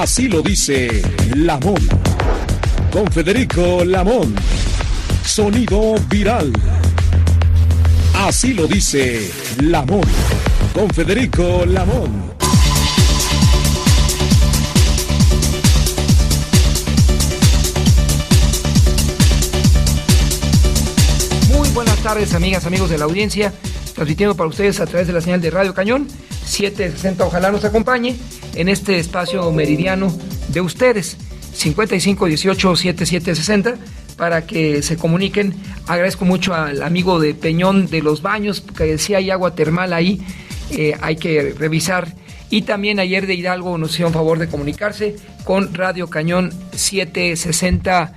Así lo dice Lamón. Con Federico Lamón. Sonido viral. Así lo dice Lamón. Con Federico Lamón. Buenas tardes, amigas, amigos de la audiencia, transmitiendo para ustedes a través de la señal de Radio Cañón 760. Ojalá nos acompañe en este espacio meridiano de ustedes, 5518-7760, para que se comuniquen. Agradezco mucho al amigo de Peñón de los Baños, que decía hay agua termal ahí, hay que revisar. Y también ayer de Hidalgo nos hicieron favor de comunicarse con Radio Cañón 760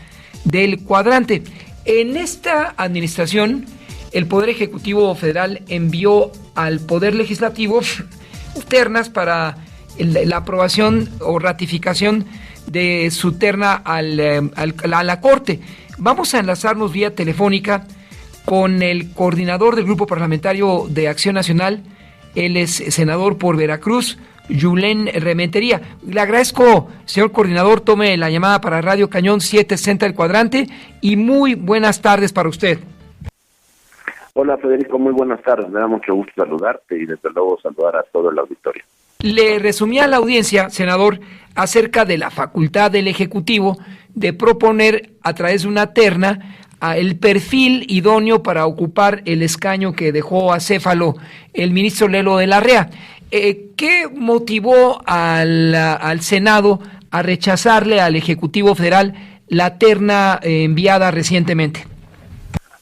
del Cuadrante. En esta administración, el Poder Ejecutivo Federal envió al Poder Legislativo ternas para la aprobación o ratificación de su terna a la Corte. Vamos a enlazarnos vía telefónica con el coordinador del Grupo Parlamentario de Acción Nacional. Él es senador por Veracruz, Yulén Rementería. Le agradezco, señor coordinador, tome la llamada para Radio Cañón 760 del Cuadrante y muy buenas tardes para usted. Hola Federico, muy buenas tardes, me da mucho gusto saludarte y desde luego saludar a todo el auditorio. Le resumí a la audiencia, senador, acerca de la facultad del Ejecutivo de proponer a través de una terna el perfil idóneo para ocupar el escaño que dejó acéfalo el ministro Lelo de la Rea. ¿Qué motivó al Senado a rechazarle al Ejecutivo Federal la terna enviada recientemente?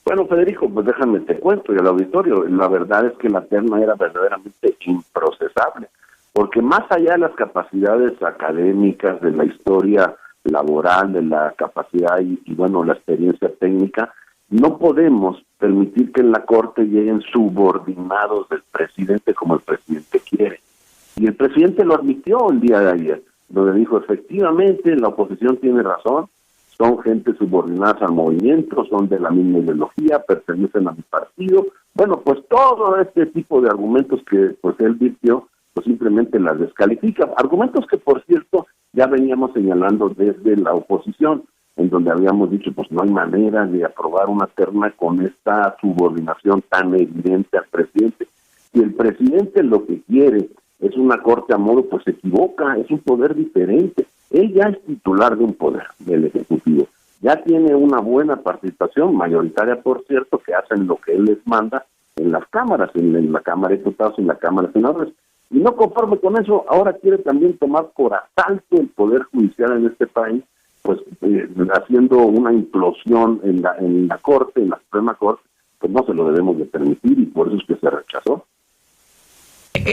Bueno, Federico, pues déjame te cuento y al auditorio, la verdad es que la terna era verdaderamente improcesable, porque más allá de las capacidades académicas, de la historia laboral, de la capacidad y bueno, la experiencia técnica, no podemos permitir que en la Corte lleguen subordinados del presidente como el presidente quiere. Y el presidente lo admitió el día de ayer, donde dijo, efectivamente, la oposición tiene razón, son gente subordinada al movimiento, son de la misma ideología, pertenecen a mi partido. Bueno, pues todo este tipo de argumentos que pues él virtió, pues simplemente las descalifica. Argumentos que, por cierto, ya veníamos señalando desde la oposición, en donde habíamos dicho, pues no hay manera de aprobar una terna con esta subordinación tan evidente al presidente. Si el presidente lo que quiere es una corte a modo, pues se equivoca, es un poder diferente. Él ya es titular de un poder, del Ejecutivo. Ya tiene una buena participación, mayoritaria por cierto, que hacen lo que él les manda en las cámaras, en la Cámara de Diputados y en la Cámara de Senadores. Y no conforme con eso, ahora quiere también tomar por asalto el Poder Judicial en este país, pues haciendo una implosión en la Corte, en la Suprema Corte, pues no se lo debemos de permitir y por eso es que se rechazó.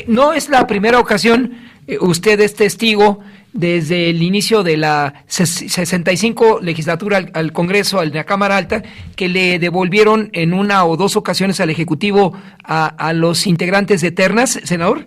No es la primera ocasión, usted es testigo desde el inicio de la 65 legislatura al Congreso, a la Cámara Alta, que le devolvieron en una o dos ocasiones al Ejecutivo a los integrantes de ternas, senador.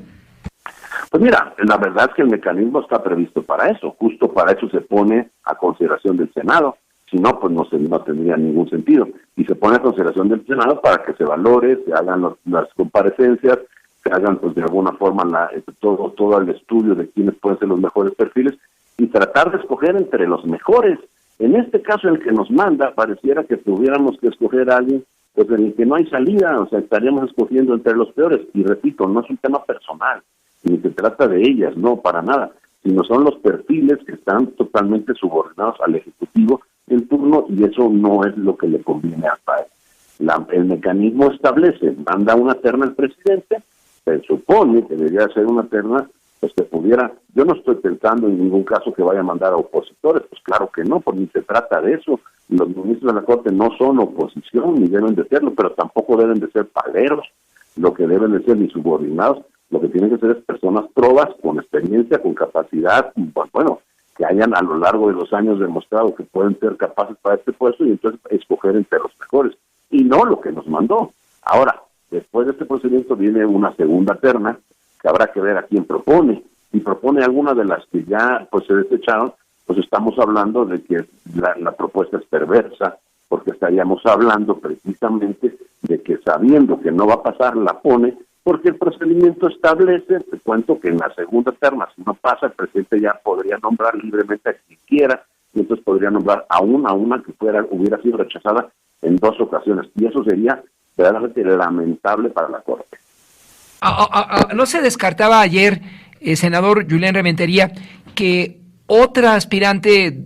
Pues mira, la verdad es que el mecanismo está previsto para eso, justo para eso se pone a consideración del Senado, si no, pues no tendría ningún sentido, y se pone a consideración del Senado para que se valore, se hagan las comparecencias, se hagan pues de alguna forma todo el estudio de quiénes pueden ser los mejores perfiles, y tratar de escoger entre los mejores. En este caso, el que nos manda, pareciera que tuviéramos que escoger a alguien pues en el que no hay salida, o sea, estaríamos escogiendo entre los peores, y repito, no es un tema personal, ni se trata de ellas, no, para nada, sino son los perfiles que están totalmente subordinados al Ejecutivo en turno y eso no es lo que le conviene al país. El mecanismo establece, manda una terna al presidente, se supone que debería ser una terna, pues que pudiera, yo no estoy pensando en ningún caso que vaya a mandar a opositores, pues claro que no, pues ni se trata de eso, los ministros de la Corte no son oposición, ni deben de serlo, pero tampoco deben de ser paleros, lo que deben de ser ni subordinados. Lo que tienen que ser es personas probas, con experiencia, con capacidad, bueno, que hayan a lo largo de los años demostrado que pueden ser capaces para este puesto y entonces escoger entre los mejores. Y no lo que nos mandó. Ahora, después de este procedimiento viene una segunda terna, que habrá que ver a quién propone. Si propone alguna de las que ya pues se desecharon, pues estamos hablando de que la propuesta es perversa, porque estaríamos hablando precisamente de que sabiendo que no va a pasar, la pone, porque el procedimiento establece, te cuento que en la segunda terna, si no pasa, el presidente ya podría nombrar libremente a quien quiera, y entonces podría nombrar a una que hubiera sido rechazada en 2 ocasiones, y eso sería verdaderamente lamentable para la Corte. No se descartaba ayer, senador Julián Rementería, que otra aspirante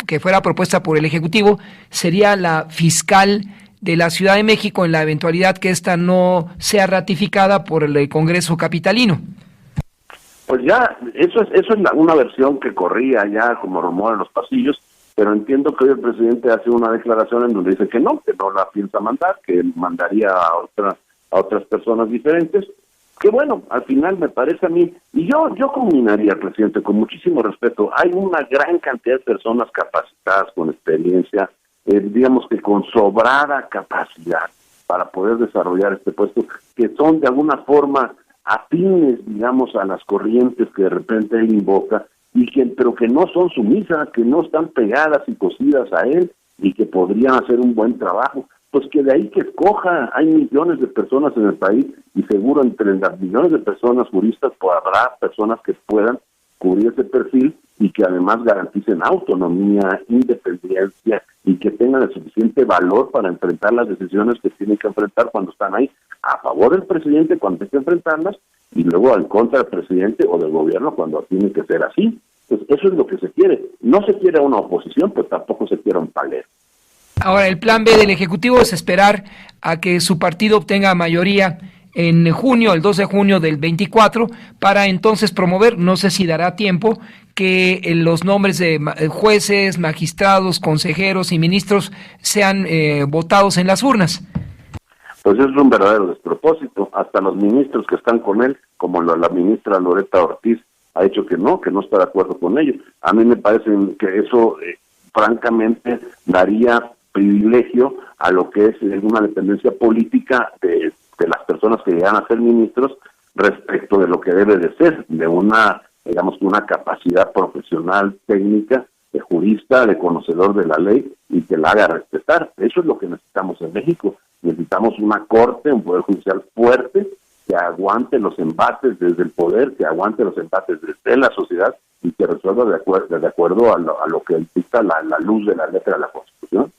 que fuera propuesta por el Ejecutivo sería la fiscal de la Ciudad de México en la eventualidad que esta no sea ratificada por el Congreso capitalino. Pues ya, eso es una versión que corría ya como rumor en los pasillos, pero entiendo que hoy el presidente hace una declaración en donde dice que no la piensa mandar, que mandaría a otras personas diferentes, que bueno, al final me parece a mí, y yo combinaría, presidente, con muchísimo respeto, hay una gran cantidad de personas capacitadas, con experiencia, digamos que con sobrada capacidad para poder desarrollar este puesto, que son de alguna forma afines, digamos, a las corrientes que de repente él invoca, pero que no son sumisas, que no están pegadas y cosidas a él, y que podrían hacer un buen trabajo. Pues que de ahí que escoja, hay millones de personas en el país, y seguro entre las millones de personas juristas pues habrá personas que puedan cubrir ese perfil y que además garanticen autonomía, independencia y que tengan el suficiente valor para enfrentar las decisiones que tienen que enfrentar cuando están ahí a favor del presidente cuando hay que enfrentarlas y luego en contra del presidente o del gobierno cuando tiene que ser así. Pues eso es lo que se quiere. No se quiere una oposición, pues tampoco se quiere un palero. Ahora, el plan B del Ejecutivo es esperar a que su partido obtenga mayoría en junio, el 2 de junio del 24, para entonces promover, no sé si dará tiempo, que los nombres de jueces, magistrados, consejeros y ministros sean votados en las urnas. Pues es un verdadero despropósito. Hasta los ministros que están con él, como la ministra Loretta Ortiz, ha dicho que no está de acuerdo con ello. A mí me parece que eso, francamente, daría privilegio a lo que es una dependencia política de las personas que llegan a ser ministros respecto de lo que debe de ser, de una capacidad profesional, técnica, de jurista, de conocedor de la ley y que la haga respetar. Eso es lo que necesitamos en México. Necesitamos una corte, un poder judicial fuerte que aguante los embates desde el poder, que aguante los embates desde la sociedad y que resuelva de acuerdo a lo que dicta la luz de la letra de la Constitución.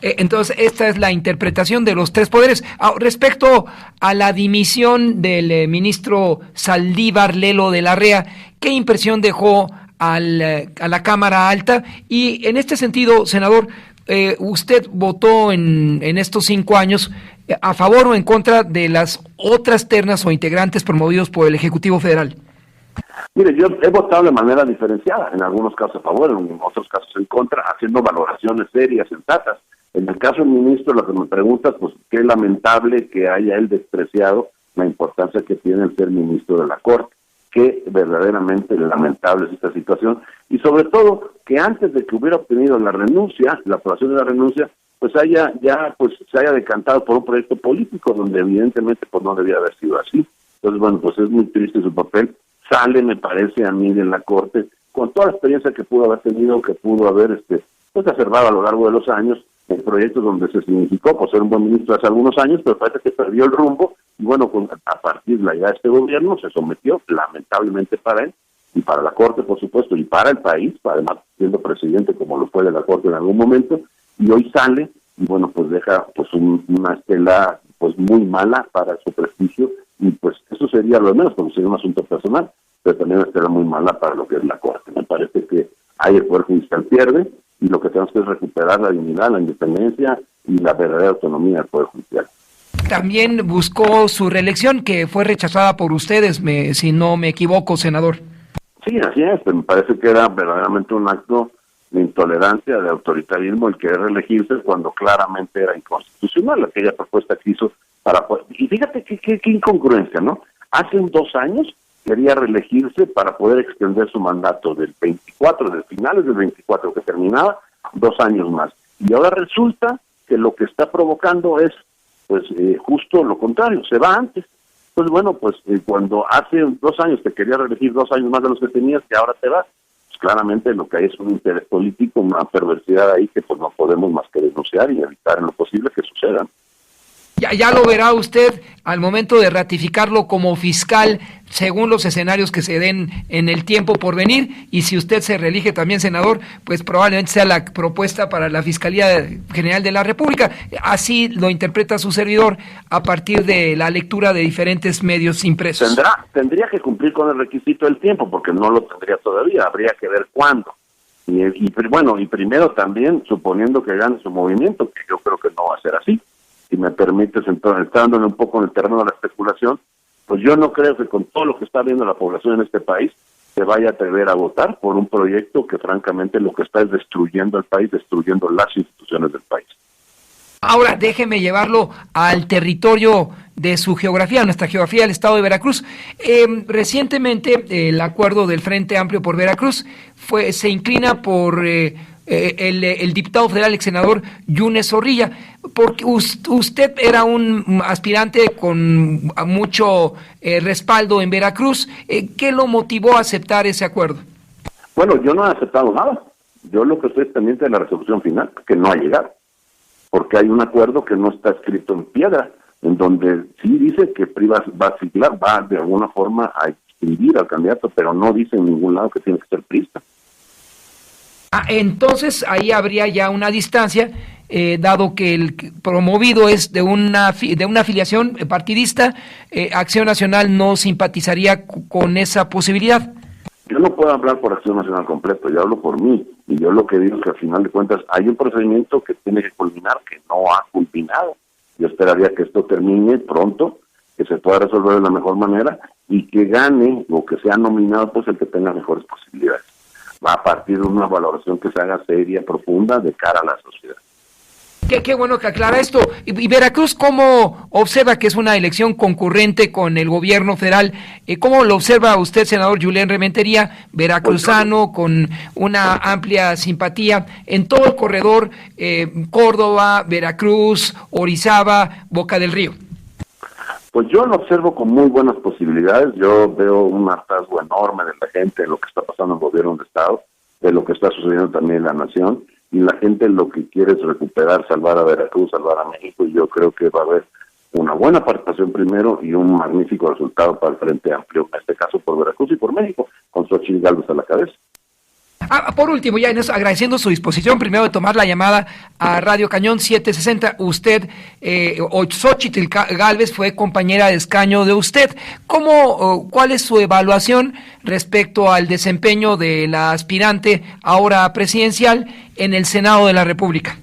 Entonces, esta es la interpretación de los 3 poderes. Respecto a la dimisión del ministro Saldívar Lelo de la REA, ¿qué impresión dejó a la Cámara Alta? Y en este sentido, senador, ¿usted votó en estos 5 años a favor o en contra de las otras ternas o integrantes promovidos por el Ejecutivo Federal? Mire, yo he votado de manera diferenciada, en algunos casos a favor, en otros casos en contra, haciendo valoraciones serias, sensatas. En el caso del ministro, lo que me preguntas, pues qué lamentable que haya él despreciado la importancia que tiene el ser ministro de la Corte. Qué verdaderamente lamentable es esta situación. Y sobre todo, que antes de que hubiera obtenido la renuncia, la aprobación de la renuncia, pues se haya decantado por un proyecto político, donde evidentemente pues no debía haber sido así. Entonces, bueno, pues es muy triste su papel. Sale, me parece a mí, de la Corte, con toda la experiencia que pudo haber tenido, que pudo haber acervado a lo largo de los años, en proyectos donde se significó por ser un buen ministro hace algunos años, pero parece que perdió el rumbo, y bueno, a partir de la idea de este gobierno, se sometió, lamentablemente para él, y para la Corte, por supuesto, y para el país, además siendo presidente como lo fue de la Corte en algún momento, y hoy sale, y bueno, pues deja pues una estela pues muy mala para su prestigio, y pues eso sería lo de menos, porque sería un asunto personal, pero también una estela muy mala para lo que es la Corte. Me parece que ahí el Poder Judicial pierde, y lo que tenemos que es recuperar la dignidad, la independencia y la verdadera autonomía del Poder Judicial. También buscó su reelección, que fue rechazada por ustedes, si no me equivoco, senador. Sí, así es, me parece que era verdaderamente un acto de intolerancia, de autoritarismo, el querer reelegirse cuando claramente era inconstitucional aquella propuesta que hizo para... Y fíjate qué incongruencia, ¿no? Hace 2 años quería reelegirse para poder extender su mandato del 24, de finales del 24 que terminaba, 2 años más. Y ahora resulta que lo que está provocando es justo lo contrario, se va antes. Pues bueno, cuando hace 2 años te quería reelegir 2 años más de los que tenías, que ahora te vas, pues claramente lo que hay es un interés político, una perversidad ahí que pues no podemos más que denunciar y evitar en lo posible que sucedan. Ya lo verá usted al momento de ratificarlo como fiscal, según los escenarios que se den en el tiempo por venir, y si usted se reelige también senador, pues probablemente sea la propuesta para la Fiscalía General de la República. Así lo interpreta su servidor a partir de la lectura de diferentes medios impresos. Tendría que cumplir con el requisito del tiempo, porque no lo tendría todavía, habría que ver cuándo. Y primero también, suponiendo que gane su movimiento, que yo creo que no va a ser así. Si me permites, entonces, estándole un poco en el terreno de la especulación, pues yo no creo que con todo lo que está viendo la población en este país se vaya a atrever a votar por un proyecto que francamente lo que está es destruyendo el país, destruyendo las instituciones del país. Ahora déjeme llevarlo al territorio de su geografía, nuestra geografía del estado de Veracruz. Recientemente el acuerdo del Frente Amplio por Veracruz se inclina por el diputado federal, ex senador Yunes Zorrilla, porque usted era un aspirante con mucho respaldo en Veracruz. ¿Qué lo motivó a aceptar ese acuerdo? Bueno, yo no he aceptado nada. Yo lo que estoy pendiente de la resolución final, que no ha llegado, porque hay un acuerdo que no está escrito en piedra, en donde sí dice que PRI va a siglar, va de alguna forma a inscribir al candidato, pero no dice en ningún lado que tiene que ser priista. Entonces ahí habría ya una distancia, dado que el promovido es de una afiliación partidista. Acción Nacional no simpatizaría con esa posibilidad. Yo no puedo hablar por Acción Nacional completo, yo hablo por mí, y yo lo que digo es que al final de cuentas hay un procedimiento que tiene que culminar, que no ha culminado. Yo esperaría que esto termine pronto, que se pueda resolver de la mejor manera, y que gane, o que sea nominado, pues el que tenga mejores posibilidades. Va a partir de una valoración que se haga seria, profunda, de cara a la sociedad. Qué bueno que aclara esto. ¿Y Veracruz cómo observa que es una elección concurrente con el gobierno federal? ¿Cómo lo observa usted, senador Julián Rementería, veracruzano, con una amplia simpatía en todo el corredor Córdoba, Veracruz, Orizaba, Boca del Río? Pues yo lo observo con muy buenas posibilidades. Yo veo un hartazgo enorme de la gente, de lo que está pasando en el gobierno del estado, de lo que está sucediendo también en la nación, y la gente lo que quiere es recuperar, salvar a Veracruz, salvar a México, y yo creo que va a haber una buena participación primero y un magnífico resultado para el Frente Amplio, en este caso por Veracruz y por México, con Xochitl Gálvez a la cabeza. Por último, ya en eso, agradeciendo su disposición primero de tomar la llamada a Radio Cañón 760, usted, Xochitl Gálvez, fue compañera de escaño de usted. ¿Cuál es su evaluación respecto al desempeño de la aspirante ahora presidencial en el Senado de la República?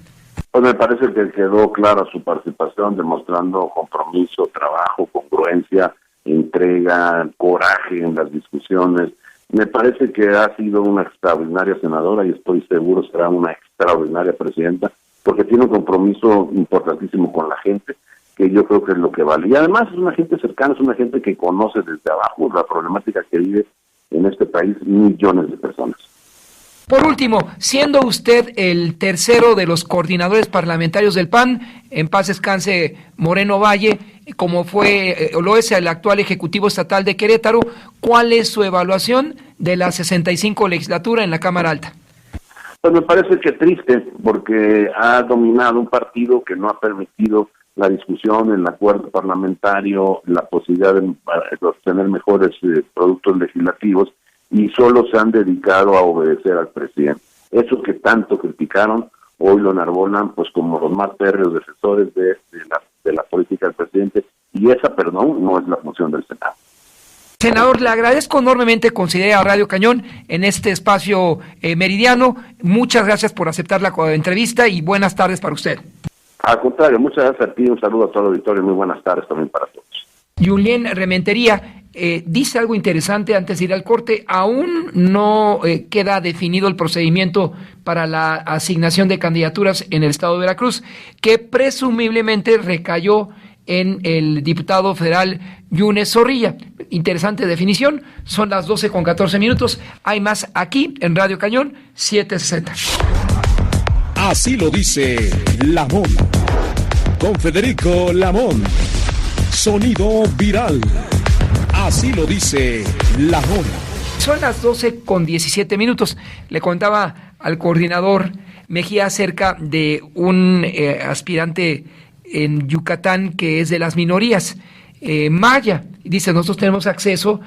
Pues me parece que quedó clara su participación, demostrando compromiso, trabajo, congruencia, entrega, coraje en las discusiones. Me parece que ha sido una extraordinaria senadora y estoy seguro será una extraordinaria presidenta, porque tiene un compromiso importantísimo con la gente, que yo creo que es lo que vale. Y además es una gente cercana, es una gente que conoce desde abajo la problemática que vive en este país millones de personas. Por último, siendo usted el tercero de los coordinadores parlamentarios del PAN, en paz descanse Moreno Valle, como lo es el actual Ejecutivo Estatal de Querétaro, ¿cuál es su evaluación de la 65 legislatura en la Cámara Alta? Pues me parece que triste, porque ha dominado un partido que no ha permitido la discusión, el acuerdo parlamentario, la posibilidad de obtener mejores productos legislativos, y solo se han dedicado a obedecer al presidente. Eso que tanto criticaron, hoy lo enarbolan pues como los más férreos defensores de la política del presidente, y esa, perdón, no es la función del Senado. Senador, le agradezco enormemente considere a Radio Cañón en este espacio meridiano. Muchas gracias por aceptar la entrevista y buenas tardes para usted. Al contrario, muchas gracias a ti, un saludo a todo el auditorio y muy buenas tardes también para todos. Julián Rementería dice algo interesante antes de ir al corte. Aún no queda definido el procedimiento para la asignación de candidaturas en el estado de Veracruz, que presumiblemente recayó en el diputado federal Yunes Zorrilla. Interesante definición. Son las 12:14. Hay más aquí en Radio Cañón 760. Así lo dice Lamón. Con Federico Lamón. Sonido viral. Así lo dice Lamón. Son las 12:17. Le contaba al coordinador Mejía acerca de un aspirante en Yucatán, que es de las minorías, maya. Dice, nosotros tenemos acceso,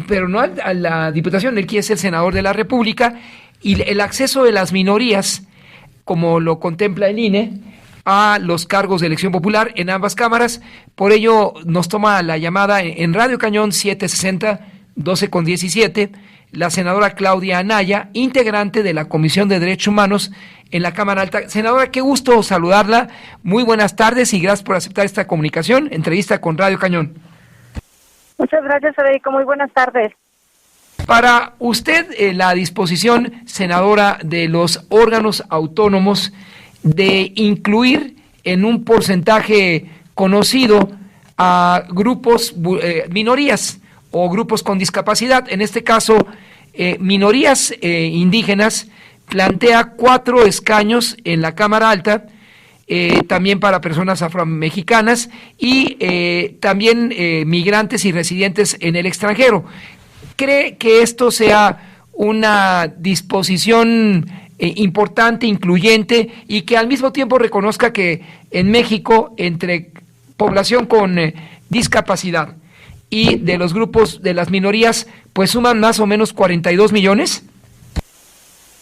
pero no a la Diputación, él quiere ser senador de la República, y el acceso de las minorías, como lo contempla el INE, a los cargos de elección popular en ambas cámaras. Por ello nos toma la llamada en Radio Cañón 760 12:17 la senadora Claudia Anaya, integrante de la Comisión de Derechos Humanos en la Cámara Alta. Senadora, qué gusto saludarla. Muy buenas tardes y gracias por aceptar esta comunicación, entrevista con Radio Cañón. Muchas gracias, Federico. Muy buenas tardes. Para usted, la disposición, senadora, de los órganos autónomos de incluir en un porcentaje conocido a grupos, minorías o grupos con discapacidad, en este caso minorías indígenas, plantea 4 escaños en la Cámara Alta, también para personas afromexicanas y también migrantes y residentes en el extranjero. ¿Cree que esto sea una disposición importante, incluyente, y que al mismo tiempo reconozca que en México, entre población con discapacidad y de los grupos de las minorías, pues suman más o menos 42 millones?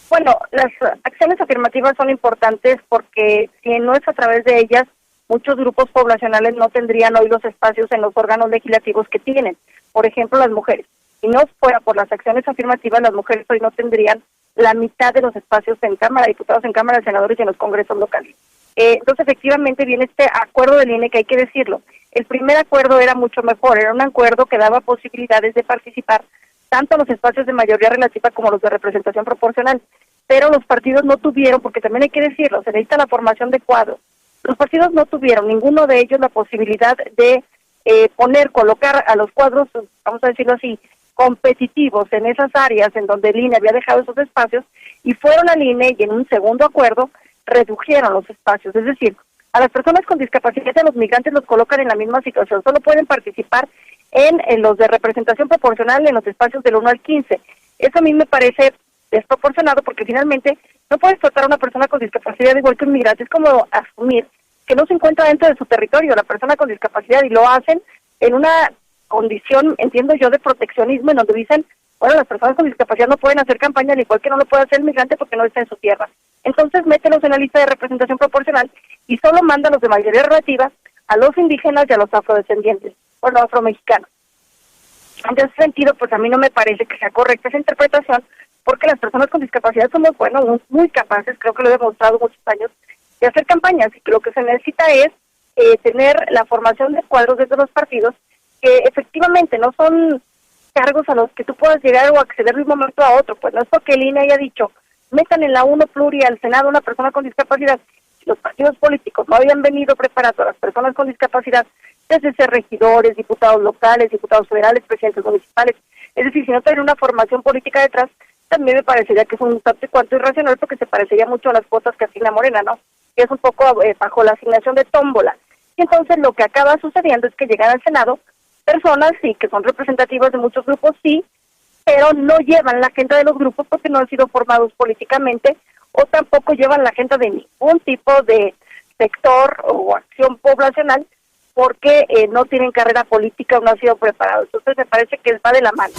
Bueno, las acciones afirmativas son importantes porque si no es a través de ellas, muchos grupos poblacionales no tendrían hoy los espacios en los órganos legislativos que tienen. Por ejemplo, las mujeres. Si no fuera por las acciones afirmativas, las mujeres hoy no tendrían la mitad de los espacios en Cámara de Diputados, en Cámara de Senadores y en los congresos locales. Entonces, efectivamente, viene este acuerdo del INE, que hay que decirlo. El primer acuerdo era mucho mejor, era un acuerdo que daba posibilidades de participar tanto en los espacios de mayoría relativa como los de representación proporcional, pero los partidos no tuvieron, porque también hay que decirlo, se necesita la formación de cuadros. Los partidos no tuvieron, ninguno de ellos, la posibilidad de colocar a los cuadros, vamos a decirlo así, competitivos en esas áreas en donde el INE había dejado esos espacios, y fueron al INE y en un segundo acuerdo redujeron los espacios. Es decir, a las personas con discapacidad y a los migrantes los colocan en la misma situación, solo pueden participar en los de representación proporcional en los espacios del 1 al 15. Eso a mí me parece desproporcionado, porque finalmente no puedes tratar a una persona con discapacidad igual que un migrante. Es como asumir que no se encuentra dentro de su territorio la persona con discapacidad, y lo hacen en una condición, entiendo yo, de proteccionismo, en donde dicen, bueno, las personas con discapacidad no pueden hacer campaña, al igual que no lo puede hacer el migrante porque no está en su tierra. Entonces, mételos en la lista de representación proporcional y solo mándalos de mayoría relativa a los indígenas y a los afrodescendientes, o los afromexicanos. En ese sentido, pues a mí no me parece que sea correcta esa interpretación, porque las personas con discapacidad somos, bueno, muy capaces, creo que lo he demostrado muchos años, de hacer campañas, y que lo que se necesita es tener la formación de cuadros desde los partidos, que efectivamente no son cargos a los que tú puedas llegar o acceder de un momento a otro. Pues no es porque el INE haya dicho, metan en la 1 pluri al Senado una persona con discapacidad. Si los partidos políticos no habían venido preparando a las personas con discapacidad, desde ser regidores, diputados locales, diputados federales, presidentes municipales, es decir, si no tienen una formación política detrás, también me parecería que es un tanto y cuanto irracional, porque se parecería mucho a las cuotas que asigna Morena, ¿no? Que es un poco bajo la asignación de tómbola. Y entonces lo que acaba sucediendo es que llegan al Senado personas, sí, que son representativas de muchos grupos, sí, pero no llevan la agenda de los grupos porque no han sido formados políticamente, o tampoco llevan la agenda de ningún tipo de sector o acción poblacional, porque no tienen carrera política o no han sido preparados. Entonces me parece que va de la mano.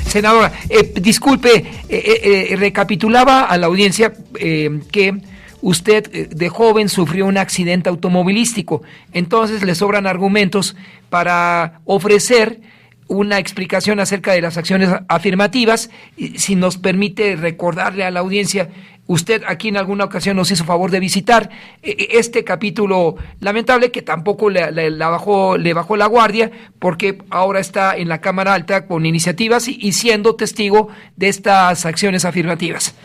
Senadora, disculpe, recapitulaba a la audiencia que usted de joven sufrió un accidente automovilístico, entonces le sobran argumentos para ofrecer una explicación acerca de las acciones afirmativas. Si nos permite recordarle a la audiencia, usted aquí en alguna ocasión nos hizo favor de visitar este capítulo lamentable, que tampoco le bajó la guardia, porque ahora está en la Cámara Alta con iniciativas y siendo testigo de estas acciones afirmativas.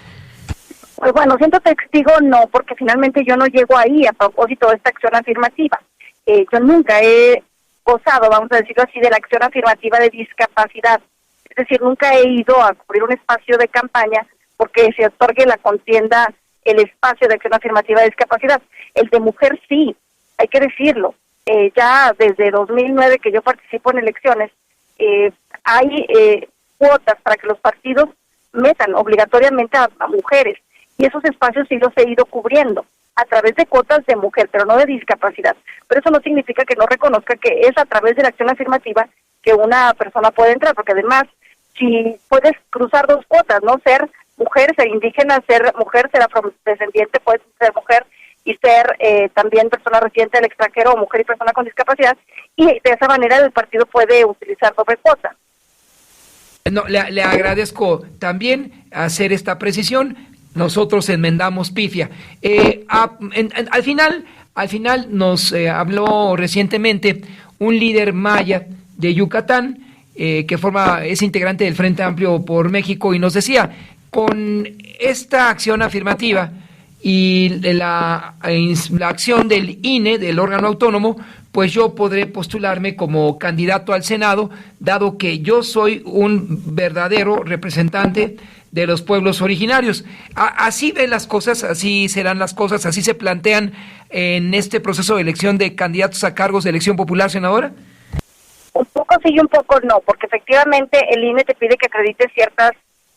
Pues bueno, siendo testigo no, porque finalmente yo no llego ahí a propósito de esta acción afirmativa. Yo nunca he gozado, vamos a decirlo así, de la acción afirmativa de discapacidad. Es decir, nunca he ido a cubrir un espacio de campaña porque se otorgue la contienda el espacio de acción afirmativa de discapacidad. El de mujer sí, hay que decirlo. Ya desde 2009 que yo participo en elecciones, hay cuotas para que los partidos metan obligatoriamente a mujeres, y esos espacios sí los he ido cubriendo a través de cuotas de mujer, pero no de discapacidad. Pero eso no significa que no reconozca que es a través de la acción afirmativa que una persona puede entrar, porque además, si puedes cruzar dos cuotas, ¿no? Ser mujer, ser indígena, ser mujer, ser afrodescendiente, puedes ser mujer y ser también persona residente del extranjero, o mujer y persona con discapacidad, y de esa manera el partido puede utilizar doble cuota. No, le agradezco también hacer esta precisión. Nosotros enmendamos pifia. Al final nos habló recientemente un líder maya de Yucatán, que es integrante del Frente Amplio por México, y nos decía, con esta acción afirmativa y la acción del INE, del órgano autónomo, pues yo podré postularme como candidato al Senado, dado que yo soy un verdadero representante de los pueblos originarios. ¿Así ven las cosas? ¿Así serán las cosas? ¿Así se plantean en este proceso de elección de candidatos a cargos de elección popular, senadora? Un poco sí y un poco no, porque efectivamente el INE te pide que acredites ciertas,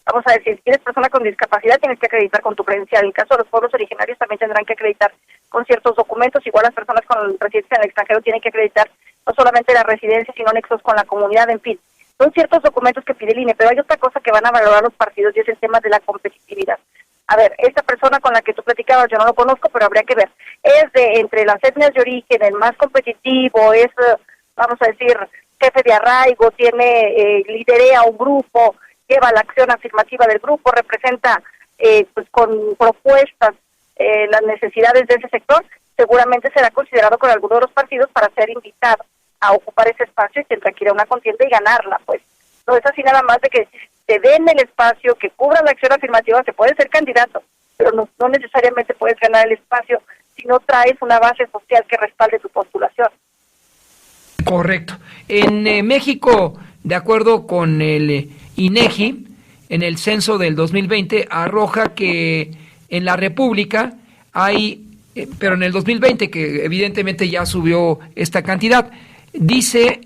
vamos a decir, si eres persona con discapacidad tienes que acreditar con tu credencial. En el caso de los pueblos originarios también tendrán que acreditar con ciertos documentos. Igual las personas con residencia en el extranjero tienen que acreditar no solamente la residencia, sino nexos con la comunidad, en fin. Son ciertos documentos que pide el INE, pero hay otra cosa que van a valorar los partidos, y es el tema de la competitividad. A ver, esta persona con la que tú platicabas, yo no lo conozco, pero habría que ver. Es de entre las etnias de origen, el más competitivo, es, vamos a decir, jefe de arraigo, liderea un grupo, lleva la acción afirmativa del grupo, representa pues con propuestas las necesidades de ese sector, seguramente será considerado por alguno de los partidos para ser invitado a ocupar ese espacio y tendrá que ir a una contienda y ganarla, pues. No es así nada más de que te den el espacio, que cubra la acción afirmativa, se puede ser candidato, pero no necesariamente puedes ganar el espacio si no traes una base social que respalde tu postulación. Correcto. En México, de acuerdo con el INEGI, en el censo del 2020 arroja que en la República hay, pero en el 2020, que evidentemente ya subió esta cantidad, dice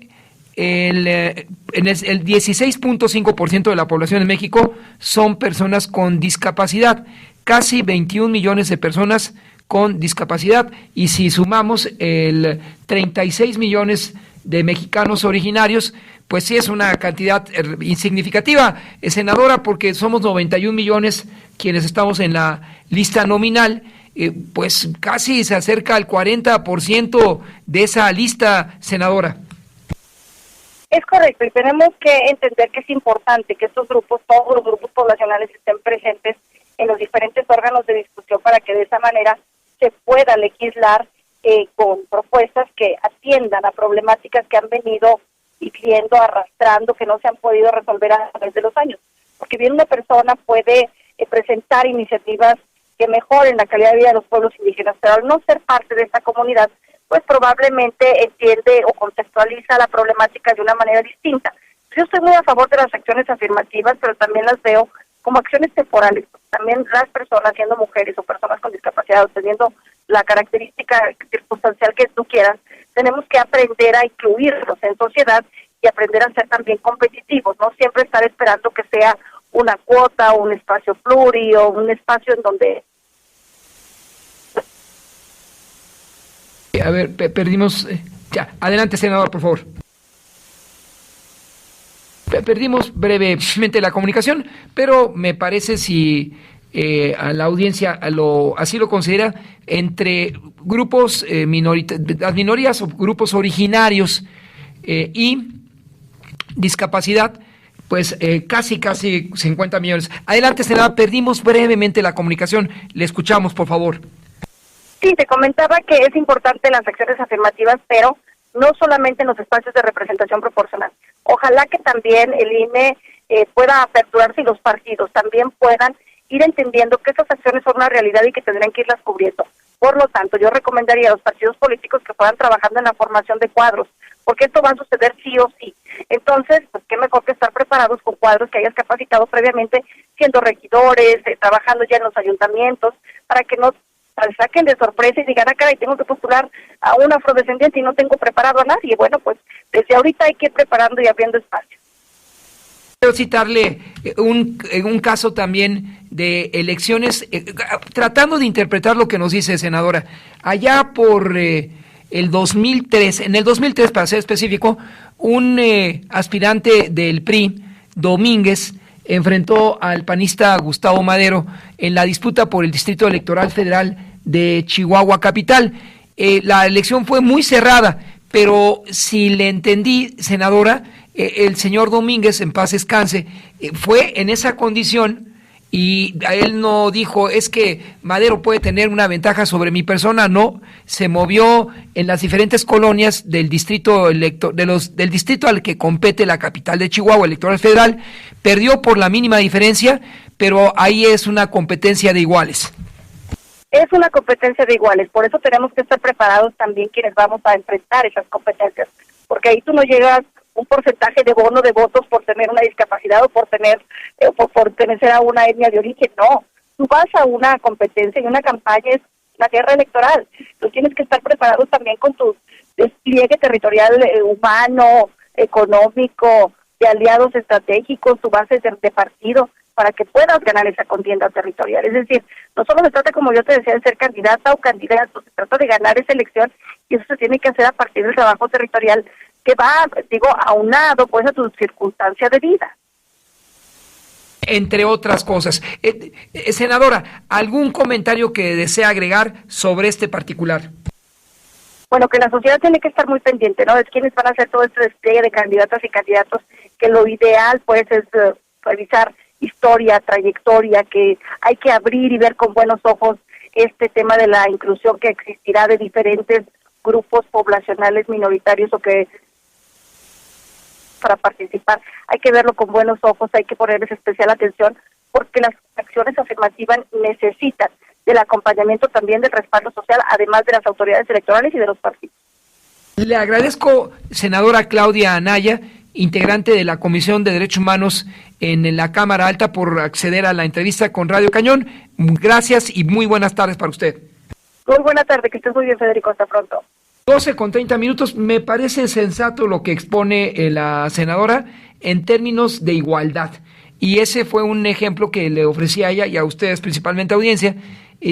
el 16.5% de la población en México son personas con discapacidad, casi 21 millones de personas con discapacidad, y si sumamos el 36 millones de mexicanos originarios, pues sí es una cantidad insignificativa, senadora, porque somos 91 millones quienes estamos en la lista nominal, pues casi se acerca al 40% de esa lista, senadora. Es correcto, y tenemos que entender que es importante que estos grupos, todos los grupos poblacionales, estén presentes en los diferentes órganos de discusión para que de esa manera se pueda legislar con propuestas que atiendan a problemáticas que han venido viviendo, arrastrando, que no se han podido resolver a través de los años. Porque bien una persona puede presentar iniciativas que mejoren la calidad de vida de los pueblos indígenas, pero al no ser parte de esta comunidad, pues probablemente entiende o conceptualiza la problemática de una manera distinta. Yo estoy muy a favor de las acciones afirmativas, pero también las veo como acciones temporales. También las personas, siendo mujeres o personas con discapacidad, o teniendo la característica circunstancial que tú quieras, tenemos que aprender a incluirlos en sociedad y aprender a ser también competitivos, no siempre estar esperando que sea una cuota o un espacio pluri o un espacio en donde... A ver, perdimos... ya, adelante, senador, por favor. Perdimos brevemente la comunicación, pero me parece, si a la audiencia así lo considera, entre grupos las minorías o grupos originarios y discapacidad, pues casi 50 millones. Adelante, senadora, perdimos brevemente la comunicación, le escuchamos, por favor. Sí, te comentaba que es importante las acciones afirmativas, pero no solamente en los espacios de representación proporcional. Ojalá que también el INE pueda aperturarse y los partidos también puedan ir entendiendo que estas acciones son una realidad y que tendrán que irlas cubriendo. Por lo tanto, yo recomendaría a los partidos políticos que puedan trabajando en la formación de cuadros, porque esto va a suceder sí o sí. Entonces, pues qué mejor que estar preparados con cuadros que hayas capacitado previamente, siendo regidores, trabajando ya en los ayuntamientos, para que no saquen de sorpresa y digan, caray, tengo que postular a un afrodescendiente y no tengo preparado a nadie. Bueno, pues desde ahorita hay que ir preparando y abriendo espacio. Quiero citarle un caso también de elecciones, tratando de interpretar lo que nos dice, senadora. Allá por el 2003, en el 2003 para ser específico, un aspirante del PRI, Domínguez, enfrentó al panista Gustavo Madero en la disputa por el Distrito Electoral Federal de Chihuahua Capital. La elección fue muy cerrada, pero si le entendí, senadora, el señor Domínguez, en paz descanse, fue en esa condición y a él no dijo, es que Madero puede tener una ventaja sobre mi persona, no, se movió en las diferentes colonias del distrito del distrito al que compete la capital de Chihuahua, Electoral Federal, perdió por la mínima diferencia, pero ahí es una competencia de iguales. Es una competencia de iguales, por eso tenemos que estar preparados también quienes vamos a enfrentar esas competencias, porque ahí tú no llegas un porcentaje de bono de votos por tener una discapacidad o por tener por pertenecer a una etnia de origen, no. Tú vas a una competencia y una campaña es una guerra electoral. Tú tienes que estar preparados también con tu despliegue territorial humano, económico, de aliados estratégicos, tu base de partido, para que puedas ganar esa contienda territorial. Es decir, no solo se trata, como yo te decía, de ser candidata o candidato, se trata de ganar esa elección y eso se tiene que hacer a partir del trabajo territorial que va, aunado pues a tu circunstancia de vida. Entre otras cosas. Senadora, ¿algún comentario que desea agregar sobre este particular? Bueno, que la sociedad tiene que estar muy pendiente, ¿no? De quiénes van a hacer todo este despliegue de candidatas y candidatos, que lo ideal pues es revisar historia, trayectoria, que hay que abrir y ver con buenos ojos este tema de la inclusión que existirá de diferentes grupos poblacionales minoritarios o que para participar, hay que verlo con buenos ojos, hay que ponerles especial atención, porque las acciones afirmativas necesitan del acompañamiento también del respaldo social, además de las autoridades electorales y de los partidos. Le agradezco, senadora Claudia Anaya, integrante de la Comisión de Derechos Humanos en la Cámara Alta, por acceder a la entrevista con Radio Cañón. Gracias y muy buenas tardes para usted. Muy buena tarde, que estés muy bien, Federico, hasta pronto. 12:30. Me parece sensato lo que expone la senadora en términos de igualdad. Y ese fue un ejemplo que le ofrecí a ella y a ustedes, principalmente audiencia.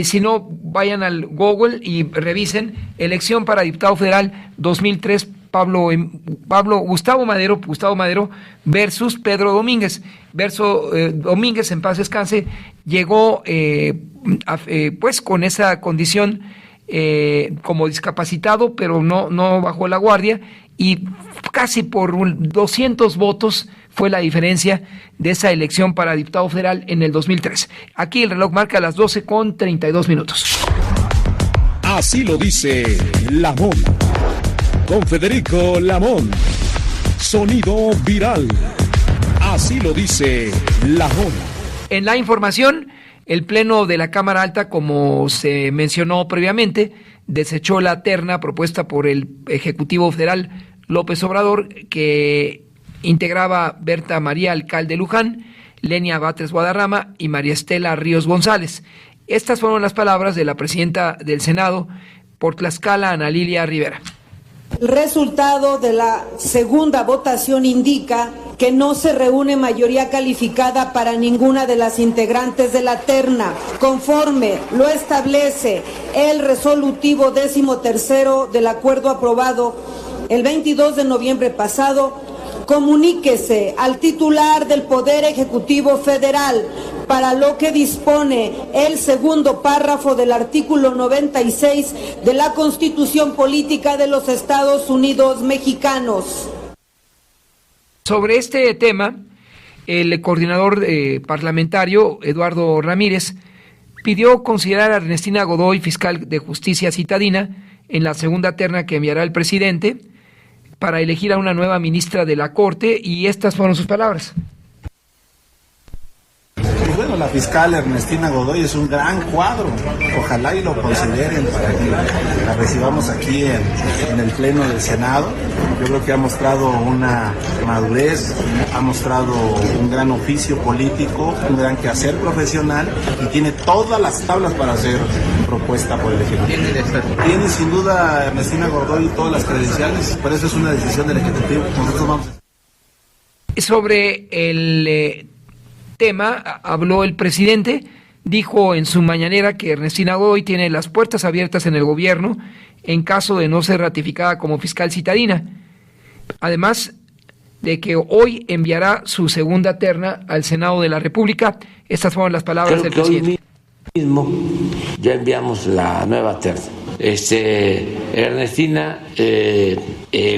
Si no, vayan al Google y revisen elección para diputado federal 2003, Gustavo Madero versus Pedro Domínguez. Domínguez, en paz descanse, llegó pues con esa condición como discapacitado, pero no bajó la guardia, y casi por 200 votos fue la diferencia de esa elección para diputado federal en el 2003. Aquí el reloj marca las 12:32. Así lo dice Lamón. Con Federico Lamón. Sonido viral. Así lo dice Lamón. En la información, el Pleno de la Cámara Alta, como se mencionó previamente, desechó la terna propuesta por el Ejecutivo Federal López Obrador, que integraba Berta María Alcalde Luján, Lenia Batres Guadarrama y María Estela Ríos González. Estas fueron las palabras de la presidenta del Senado por Tlaxcala, Ana Lilia Rivera. El resultado de la segunda votación indica que no se reúne mayoría calificada para ninguna de las integrantes de la terna, conforme lo establece el resolutivo 13º del acuerdo aprobado el 22 de noviembre pasado. Comuníquese al titular del Poder Ejecutivo Federal, para lo que dispone el segundo párrafo del artículo 96 de la Constitución Política de los Estados Unidos Mexicanos. Sobre este tema, el coordinador parlamentario, Eduardo Ramírez, pidió considerar a Ernestina Godoy, fiscal de Justicia Citadina, en la segunda terna que enviará el presidente, para elegir a una nueva ministra de la Corte, y estas fueron sus palabras. Pues bueno, la fiscal Ernestina Godoy es un gran cuadro, ojalá y lo consideren para que la recibamos aquí en el Pleno del Senado. Yo creo que ha mostrado una madurez, ha mostrado un gran oficio político, un gran quehacer profesional y tiene todas las tablas para ser propuesta por el Ejecutivo. Tiene sin duda Ernestina Godoy todas las credenciales, por eso es una decisión del Ejecutivo. Nosotros vamos. Sobre el tema habló el presidente, dijo en su mañanera que Ernestina Godoy tiene las puertas abiertas en el gobierno en caso de no ser ratificada como fiscal citadina, además de que hoy enviará su segunda terna al Senado de la República. Estas fueron las palabras del presidente. Hoy mismo ya enviamos la nueva terna. Ernestina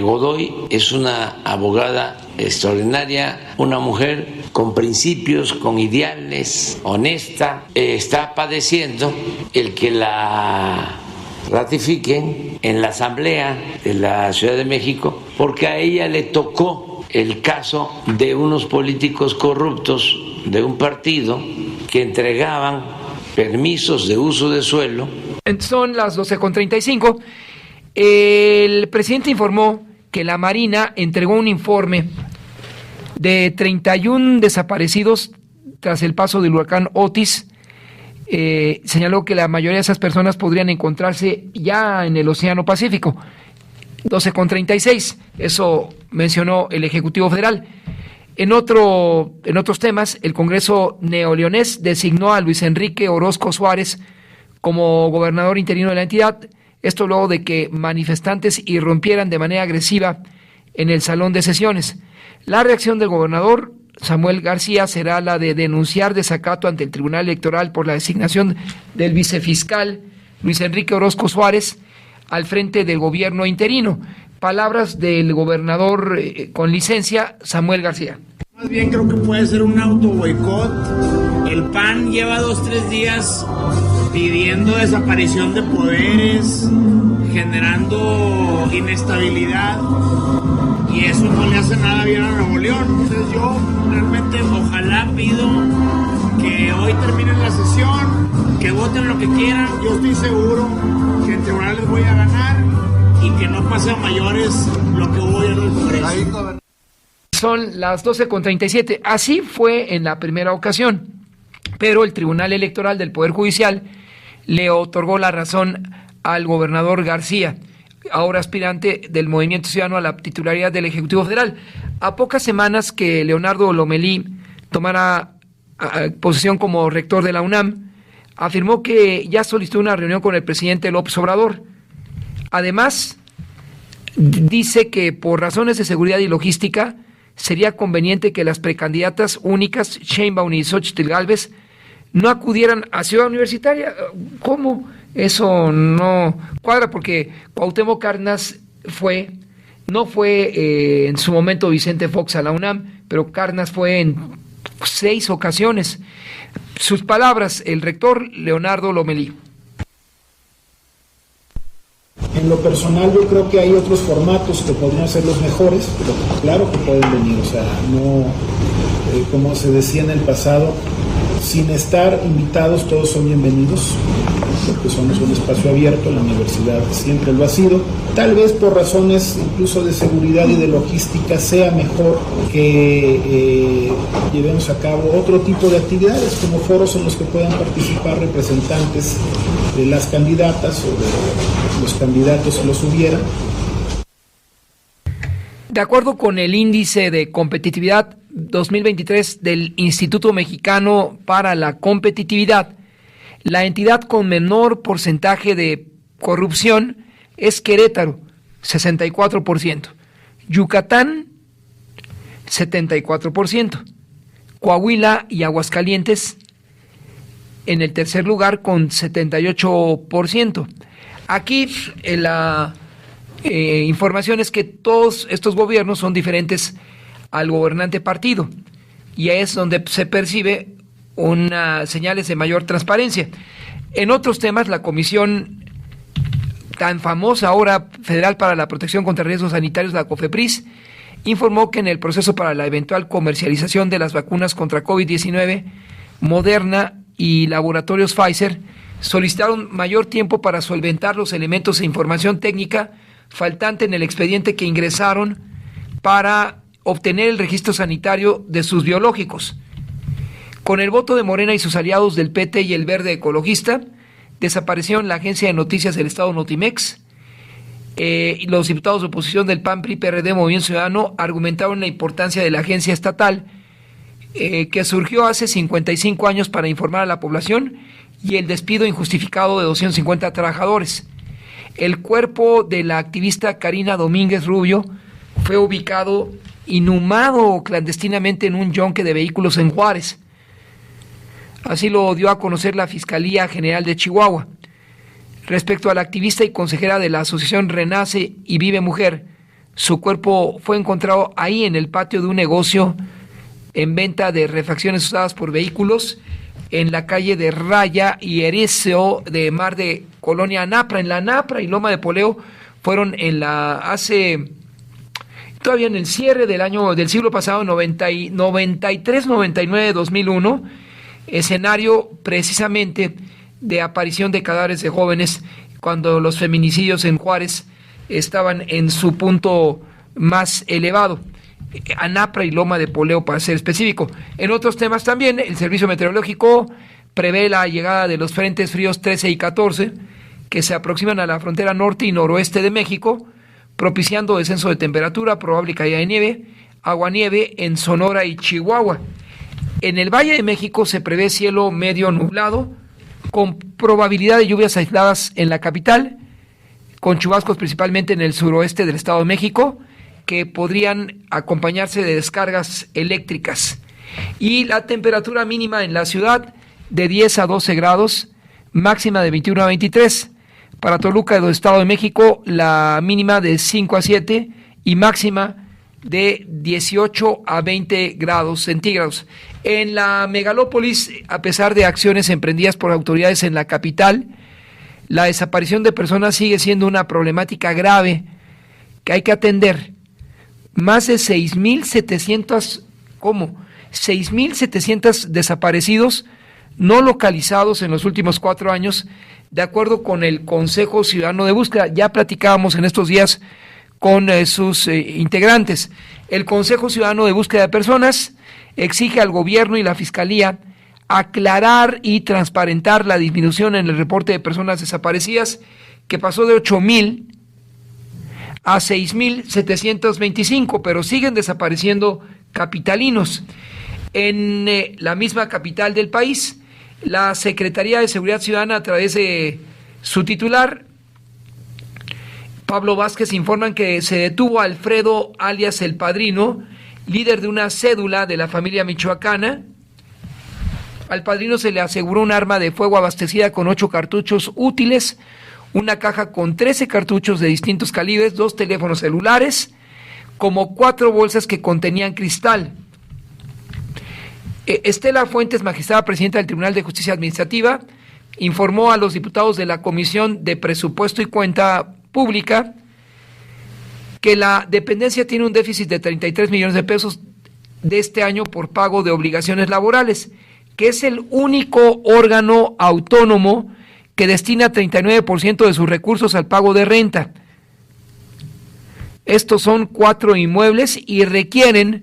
Godoy es una abogada extraordinaria, una mujer con principios, con ideales, honesta. Está padeciendo el que la ratifiquen en la Asamblea de la Ciudad de México, porque a ella le tocó el caso de unos políticos corruptos de un partido que entregaban permisos de uso de suelo. Son las 12:35. El presidente informó que la Marina entregó un informe de 31 desaparecidos tras el paso del huracán Otis. Señaló que la mayoría de esas personas podrían encontrarse ya en el Océano Pacífico. 12:36. Eso mencionó el Ejecutivo Federal. En otros temas, el Congreso neoleonés designó a Luis Enrique Orozco Suárez como gobernador interino de la entidad, esto luego de que manifestantes irrumpieran de manera agresiva en el salón de sesiones. La reacción del gobernador Samuel García será la de denunciar desacato ante el Tribunal Electoral por la designación del vicefiscal Luis Enrique Orozco Suárez al frente del gobierno interino. Palabras del gobernador con licencia, Samuel García. Más bien creo que puede ser un auto boicot. El PAN lleva 2-3 días pidiendo desaparición de poderes, generando inestabilidad, y eso no le hace nada bien a Nuevo León. Entonces yo realmente ojalá pido que hoy terminen la sesión, que voten lo que quieran. Yo estoy seguro que en tribunales voy a ganar y que no pase a mayores lo que hubo en el Congreso. Son las 12:37. Así fue en la primera ocasión, pero el Tribunal Electoral del Poder Judicial le otorgó la razón al gobernador García, ahora aspirante del Movimiento Ciudadano a la titularidad del Ejecutivo Federal. A pocas semanas que Leonardo Lomelí tomara posesión como rector de la UNAM, afirmó que ya solicitó una reunión con el presidente López Obrador. Además, dice que por razones de seguridad y logística sería conveniente que las precandidatas únicas, Sheinbaum y Xóchitl Gálvez, no acudieran a Ciudad Universitaria. ¿Cómo? Eso no cuadra, porque Cuauhtémoc Cárdenas no fue en su momento Vicente Fox a la UNAM, pero Cárdenas fue en 6 ocasiones. Sus palabras, el rector Leonardo Lomelí. En lo personal yo creo que hay otros formatos que podrían ser los mejores, pero claro que pueden venir, o sea, no, como se decía en el pasado, sin estar invitados todos son bienvenidos, porque somos un espacio abierto, la universidad siempre lo ha sido. Tal vez por razones incluso de seguridad y de logística sea mejor que llevemos a cabo otro tipo de actividades, como foros en los que puedan participar representantes de las candidatas o de los candidatos si los hubiera. De acuerdo con el índice de competitividad 2023 del Instituto Mexicano para la Competitividad, la entidad con menor porcentaje de corrupción es Querétaro, 64%, Yucatán, 74%, Coahuila y Aguascalientes en el tercer lugar con 78%. Aquí la información es que todos estos gobiernos son diferentes al gobernante partido, y es donde se percibe unas señales de mayor transparencia. En otros temas, la Comisión tan famosa ahora Federal para la Protección contra Riesgos Sanitarios, la COFEPRIS, informó que en el proceso para la eventual comercialización de las vacunas contra COVID-19 Moderna y laboratorios Pfizer solicitaron mayor tiempo para solventar los elementos e información técnica faltante en el expediente que ingresaron para obtener el registro sanitario de sus biológicos. Con el voto de Morena y sus aliados del PT y el Verde Ecologista, desaparecieron la agencia de noticias del Estado Notimex. Los diputados de oposición del PAN, PRI, PRD, Movimiento Ciudadano argumentaron la importancia de la agencia estatal que surgió hace 55 años para informar a la población y el despido injustificado de 250 trabajadores. El cuerpo de la activista Karina Domínguez Rubio fue ubicado inhumado clandestinamente en un yonque de vehículos en Juárez. Así lo dio a conocer la Fiscalía General de Chihuahua. Respecto a la activista y consejera de la asociación Renace y Vive Mujer, su cuerpo fue encontrado ahí en el patio de un negocio en venta de refacciones usadas por vehículos en la calle de Raya y Erezeo de Mar de Colonia Napra. En la Napra y Loma de Poleo fueron todavía en el cierre del siglo pasado, 93, 99, 2001, escenario precisamente de aparición de cadáveres de jóvenes cuando los feminicidios en Juárez estaban en su punto más elevado. Anapra y Loma de Poleo, para ser específico. En otros temas también, el Servicio Meteorológico prevé la llegada de los frentes fríos 13 y 14 que se aproximan a la frontera norte y noroeste de México, propiciando descenso de temperatura, probable caída de nieve, aguanieve en Sonora y Chihuahua. En el Valle de México se prevé cielo medio nublado, con probabilidad de lluvias aisladas en la capital, con chubascos principalmente en el suroeste del Estado de México, que podrían acompañarse de descargas eléctricas. Y la temperatura mínima en la ciudad de 10 a 12 grados, máxima de 21 a 23. Para Toluca, del Estado de México, la mínima de 5 a 7 y máxima de 18 a 20 grados centígrados. En la megalópolis, a pesar de acciones emprendidas por autoridades en la capital, la desaparición de personas sigue siendo una problemática grave que hay que atender. Más de 6.700 desaparecidos no localizados en los últimos 4 años, de acuerdo con el Consejo Ciudadano de Búsqueda. Ya platicábamos en estos días con sus integrantes. El Consejo Ciudadano de Búsqueda de Personas exige al gobierno y la Fiscalía aclarar y transparentar la disminución en el reporte de personas desaparecidas, que pasó de 8,000 a 6,725, pero siguen desapareciendo capitalinos. En la misma capital del país, la Secretaría de Seguridad Ciudadana, a través de su titular, Pablo Vázquez, informan que se detuvo a Alfredo alias El Padrino, líder de una cédula de la familia michoacana. Al Padrino se le aseguró un arma de fuego abastecida con 8 cartuchos útiles, una caja con 13 cartuchos de distintos calibres, 2 teléfonos celulares, como 4 bolsas que contenían cristal. Estela Fuentes, magistrada presidenta del Tribunal de Justicia Administrativa, informó a los diputados de la Comisión de Presupuesto y Cuenta Pública que la dependencia tiene un déficit de 33 millones de pesos de este año por pago de obligaciones laborales, que es el único órgano autónomo que destina 39% de sus recursos al pago de renta. Estos son 4 inmuebles y requieren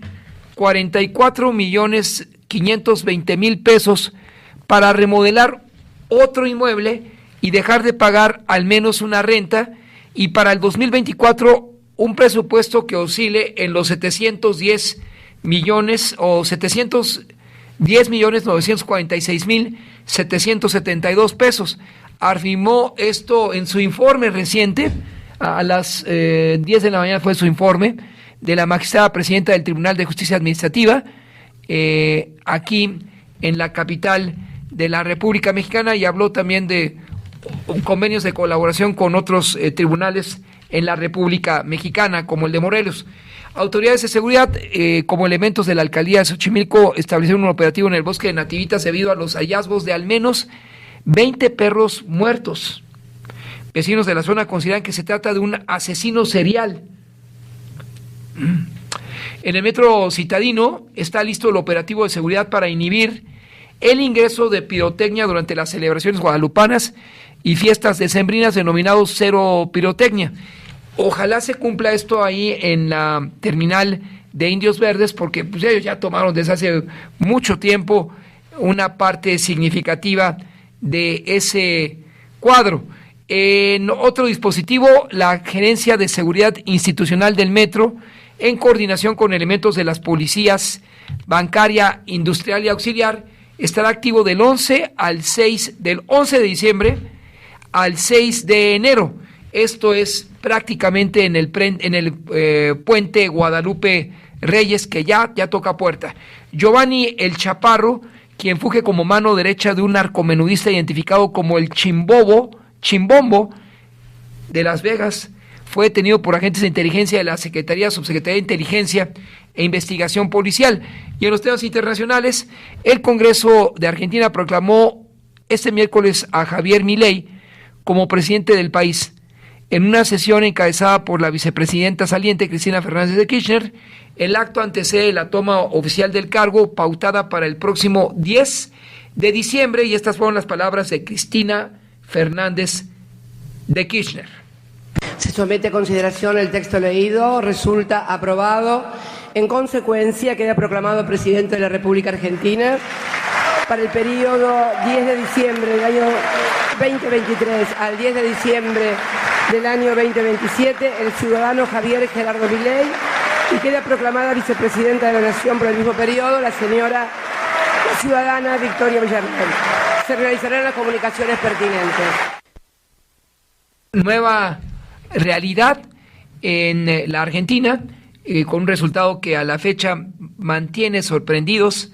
44,520,000 pesos para remodelar otro inmueble y dejar de pagar al menos una renta, y para el 2024 un presupuesto que oscile en los 710 millones o 710,946,772 pesos. Afirmó esto en su informe reciente, a las 10 de la mañana fue su informe, de la magistrada presidenta del Tribunal de Justicia Administrativa, aquí en la capital de la República Mexicana, y habló también de convenios de colaboración con otros tribunales en la República Mexicana, como el de Morelos. Autoridades de seguridad, como elementos de la alcaldía de Xochimilco, establecieron un operativo en el bosque de Nativitas debido a los hallazgos de al menos 20 perros muertos. Vecinos de la zona consideran que se trata de un asesino serial. En el metro citadino está listo el operativo de seguridad para inhibir el ingreso de pirotecnia durante las celebraciones guadalupanas y fiestas decembrinas denominados cero pirotecnia. Ojalá se cumpla esto ahí en la terminal de Indios Verdes, porque pues ellos ya tomaron desde hace mucho tiempo una parte significativa de ese cuadro. En otro dispositivo, la Gerencia de Seguridad Institucional del Metro, en coordinación con elementos de las policías bancaria, industrial y auxiliar, estará activo del 11 de diciembre al 6 de enero. Esto es prácticamente en el puente Guadalupe Reyes, que ya toca puerta. Giovanni El Chaparro, quien funge como mano derecha de un narcomenudista identificado como el Chimbombo de Las Vegas, fue detenido por agentes de inteligencia de la Subsecretaría de Inteligencia e Investigación Policial. Y en los temas internacionales, el Congreso de Argentina proclamó este miércoles a Javier Milei como presidente del país. En una sesión encabezada por la vicepresidenta saliente Cristina Fernández de Kirchner, el acto antecede la toma oficial del cargo pautada para el próximo 10 de diciembre, y estas fueron las palabras de Cristina Fernández de Kirchner. Se somete a consideración el texto leído, resulta aprobado. En consecuencia, queda proclamado presidente de la República Argentina para el periodo 10 de diciembre del año 2023 al 10 de diciembre del año 2027 el ciudadano Javier Gerardo Milei, y queda proclamada vicepresidenta de la Nación por el mismo periodo la señora ciudadana Victoria Villarreal. Se realizarán las comunicaciones pertinentes. Nueva realidad en la Argentina, con un resultado que a la fecha mantiene sorprendidos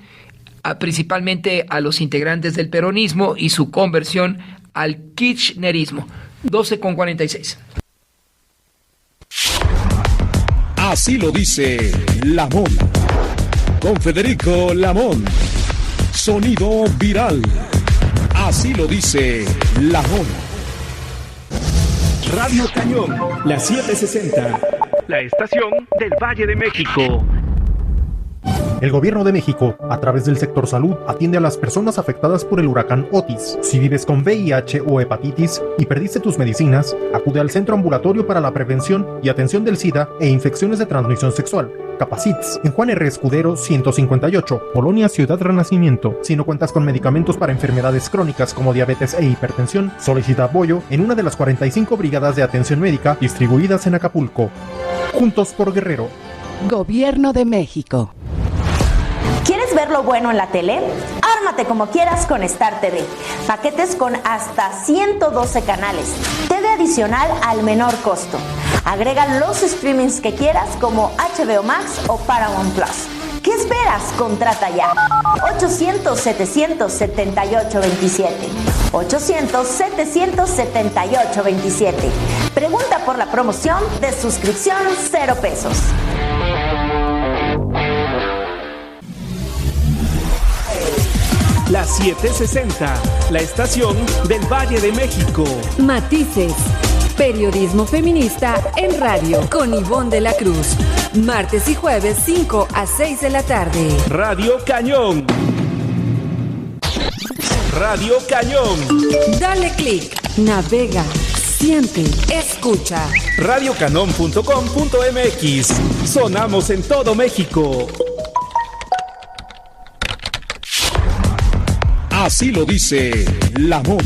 principalmente a los integrantes del peronismo y su conversión al kirchnerismo. 12:46. Así lo dice Lamón. Con Federico Lamón. Sonido viral. Así lo dice Lamón. Radio Cañón, la 760. La estación del Valle de México. El Gobierno de México, a través del sector salud, atiende a las personas afectadas por el huracán Otis. Si vives con VIH o hepatitis y perdiste tus medicinas, acude al Centro Ambulatorio para la Prevención y Atención del SIDA e Infecciones de Transmisión Sexual, Capacits, en Juan R. Escudero 158, Polonia, Ciudad Renacimiento. Si no cuentas con medicamentos para enfermedades crónicas como diabetes e hipertensión, solicita apoyo en una de las 45 brigadas de atención médica distribuidas en Acapulco. Juntos por Guerrero. Gobierno de México. ¿Quieres ver lo bueno en la tele? Ármate como quieras con Star TV. Paquetes con hasta 112 canales. TV adicional al menor costo. Agrega los streamings que quieras como HBO Max o Paramount Plus. ¿Qué esperas? Contrata ya. 800-700-7827. 800-700-7827. Pregunta por la promoción de suscripción 0 pesos. La 760, la estación del Valle de México. Matices, periodismo feminista en radio con Ivonne de la Cruz. Martes y jueves 5 a 6 de la tarde. Radio Cañón. Radio Cañón. Dale click, navega, siente, escucha. radiocanon.com.mx. Sonamos en todo México. Así lo dice Lamón.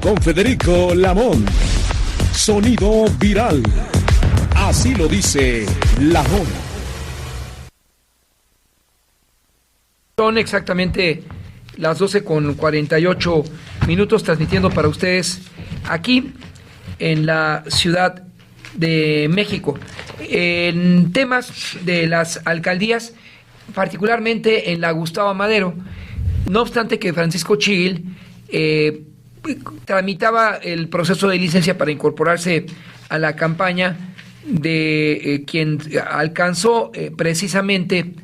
Con Federico Lamón. Sonido viral. Así lo dice Lamón. Son exactamente las 12:48 transmitiendo para ustedes aquí en la Ciudad de México. En temas de las alcaldías, particularmente en la Gustavo Madero, no obstante que Francisco Chigil tramitaba el proceso de licencia para incorporarse a la campaña de quien alcanzó precisamente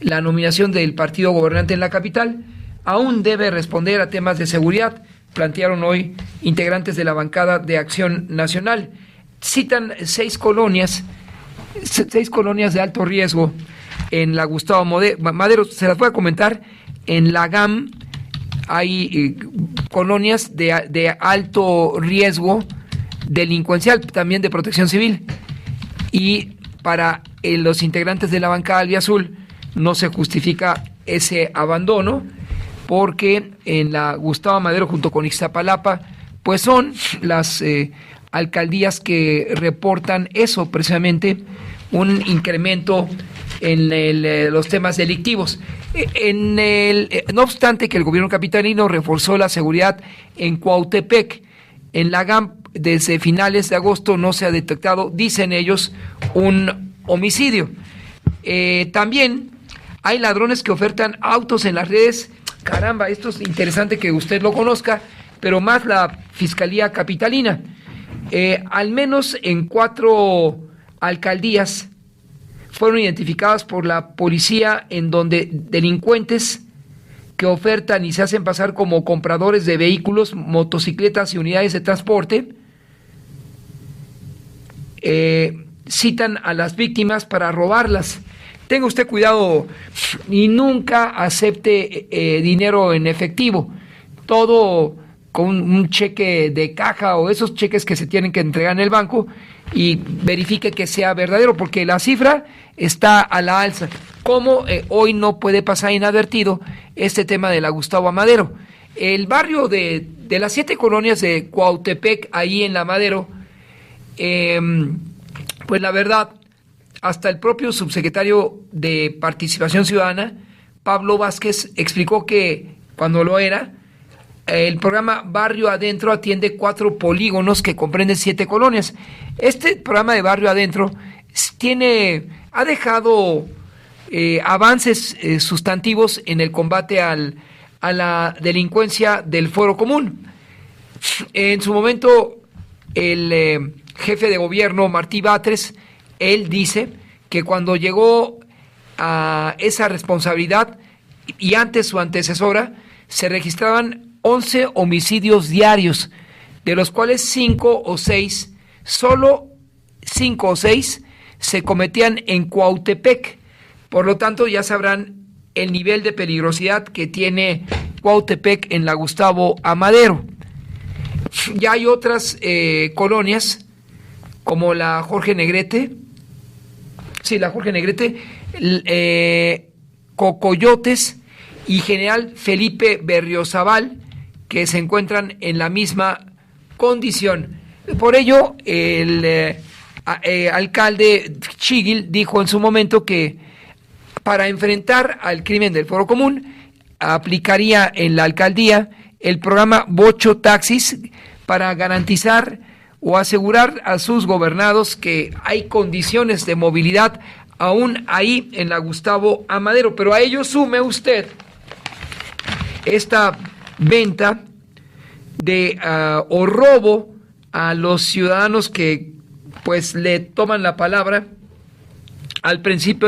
la nominación del partido gobernante en la capital, aún debe responder a temas de seguridad, plantearon hoy integrantes de la bancada de Acción Nacional. Citan 6 colonias de alto riesgo en la Gustavo Madero. Se las voy a comentar. en la GAM hay colonias de alto riesgo delincuencial, también de protección civil, y para los integrantes de la bancada albiazul no se justifica ese abandono, porque en la Gustavo Madero junto con Ixtapalapa pues son las alcaldías que reportan eso, precisamente un incremento en los temas delictivos. No obstante que el gobierno capitalino reforzó la seguridad en Cuautepec, en la GAM desde finales de agosto no se ha detectado, dicen ellos, un homicidio. También hay ladrones que ofertan autos en las redes. Caramba, esto es interesante que usted lo conozca, pero más la Fiscalía Capitalina. Al menos en 4 alcaldías fueron identificadas por la policía en donde delincuentes que ofertan y se hacen pasar como compradores de vehículos, motocicletas y unidades de transporte, citan a las víctimas para robarlas. Tenga usted cuidado y nunca acepte dinero en efectivo, todo con un cheque de caja o esos cheques que se tienen que entregar en el banco, y verifique que sea verdadero, porque la cifra está a la alza. Como hoy no puede pasar inadvertido este tema de la Gustavo Madero. El barrio de las 7 colonias de Cuautepec, ahí en la Madero, pues la verdad, hasta el propio subsecretario de Participación Ciudadana, Pablo Vázquez, explicó que cuando lo era, el programa Barrio Adentro atiende 4 polígonos que comprenden 7 colonias. Este programa de Barrio Adentro ha dejado avances sustantivos en el combate a la delincuencia del Foro Común. En su momento, el jefe de gobierno, Martí Batres, él dice que cuando llegó a esa responsabilidad y antes su antecesora, se registraban 11 homicidios diarios, de los cuales 5 o 6, solo 5 o 6 se cometían en Cuautepec. Por lo tanto, ya sabrán el nivel de peligrosidad que tiene Cuautepec en la Gustavo Amadero. Ya hay otras colonias, como la Jorge Negrete, Cocoyotes y General Felipe Berriozabal, que se encuentran en la misma condición. Por ello, el alcalde Chiguil dijo en su momento que para enfrentar al crimen del Foro Común aplicaría en la alcaldía el programa Bocho Taxis para garantizar o asegurar a sus gobernados que hay condiciones de movilidad aún ahí en la Gustavo Amadero. Pero a ello sume usted esta venta de o robo a los ciudadanos que pues le toman la palabra al principio